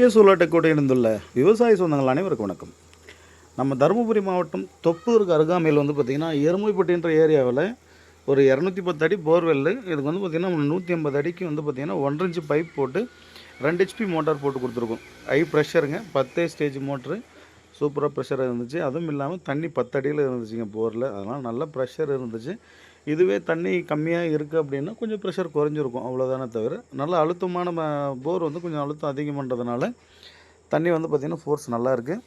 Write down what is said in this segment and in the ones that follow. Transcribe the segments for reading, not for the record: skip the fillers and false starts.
சூலாட்டக்கோட்டை இணைந்துள்ள விவசாய சொந்தங்கள் அனைவருக்கும் வணக்கம். நம்ம தருமபுரி மாவட்டம் தொப்பூருக்கு அருகாமையில் பார்த்திங்கன்னா எருமைப்பட்டின்ற ஏரியாவில் ஒரு 210 அடி போர்வெல்லு. இதுக்கு பார்த்திங்கன்னா 150 அடிக்கு பார்த்திங்கன்னா 1.5 இன்ச்சு பைப் போட்டு 2 HP மோட்டார் போட்டு கொடுத்துருக்கோம். ஹை ப்ரெஷருங்க, 10 ஸ்டேஜ் மோட்ரு. சூப்பராக ப்ரெஷர் இருந்துச்சு. அதுவும் இல்லாமல் தண்ணி 10 அடியில் இருந்துச்சுங்க போரில். அதனால் நல்ல ப்ரெஷர் இருந்துச்சு. இதுவே தண்ணி கம்மியாக இருக்குது அப்படின்னா கொஞ்சம் ப்ரெஷர் குறைஞ்சிருக்கும், அவ்வளோதானே தவிர நல்ல அழுத்தமான போர் கொஞ்சம் அழுத்தம் அதிகமானதுனால தண்ணி பார்த்திங்கன்னா ஃபோர்ஸ் நல்லா இருக்குது.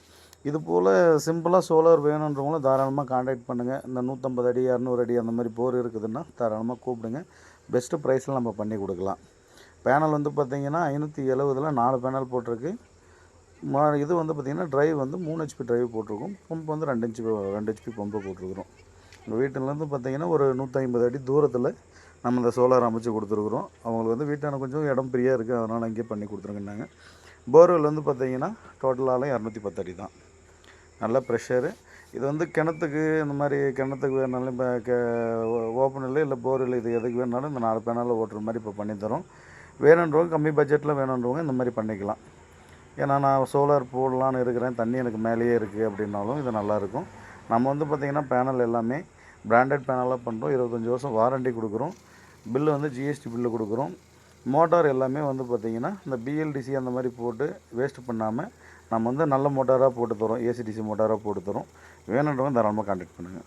இது போல் சிம்பிளாக சோலார் வேணுன்றவங்களும் தாராளமாக காண்டாக்ட் பண்ணுங்கள். இந்த 150 அடி 200 அடி அந்த மாதிரி போர் இருக்குதுன்னா தாராளமாக கூப்பிடுங்க. பெஸ்ட்டு ப்ரைஸில் நம்ம பண்ணி கொடுக்கலாம். பேனல் பார்த்திங்கன்னா 570 4 பேனல் போட்டிருக்கு. இது பார்த்திங்கன்னா ட்ரைவ் 3 HP ட்ரைவ் போட்டிருக்கோம். பம்ப் 2 HP பம்பு போட்டிருக்கிறோம். எங்கள் வீட்டிலேருந்து பார்த்திங்கன்னா ஒரு 150 அடி தூரத்தில் நம்ம இந்த சோலார் அமைச்சு கொடுத்துருக்குறோம். அவங்களுக்கு வீட்டான கொஞ்சம் இடம் ஃப்ரீயாக இருக்குது, அதனால் அங்கேயே பண்ணி கொடுத்துருங்கன்னாங்க. போர்வெல் பார்த்திங்கன்னா டோட்டலாக 210 அடி தான். நல்ல ப்ரெஷரு. இது கிணத்துக்கு இந்த மாதிரி கிணத்துக்கு வேணாலும் இப்போ ஓப்பனில் இல்லை போர்வெல் இது எதுக்கு வேணாலும் இந்த 4 பேனலில் ஓட்டுற மாதிரி இப்போ பண்ணித்தரோம். வேணுன்றவங்க கம்மி பட்ஜெட்டில் வேணுன்றவங்க இந்த மாதிரி பண்ணிக்கலாம். ஏன்னா நான் சோலார் போடலான்னு இருக்கிறேன், தண்ணி எனக்கு மேலேயே இருக்குது அப்படின்னாலும் இது நல்லாயிருக்கும். நம்ம பார்த்திங்கன்னா பேனல் எல்லாமே பிராண்டட் பேனலாக பண்ணுறோம். 25 வருஷம் வாரண்டி கொடுக்குறோம். பில்லு GST பில்லு கொடுக்குறோம். மோட்டார் எல்லாமே பார்த்திங்கன்னா இந்த BLDC அந்த மாதிரி போட்டு வேஸ்ட் பண்ணாமல் நம்ம நல்ல மோட்டாராக போட்டு தரோம். ACDC மோட்டாராக போட்டு தரோம். வேணுன்றவங்க தாராளமாக கான்டாக்ட் பண்ணுங்கள்.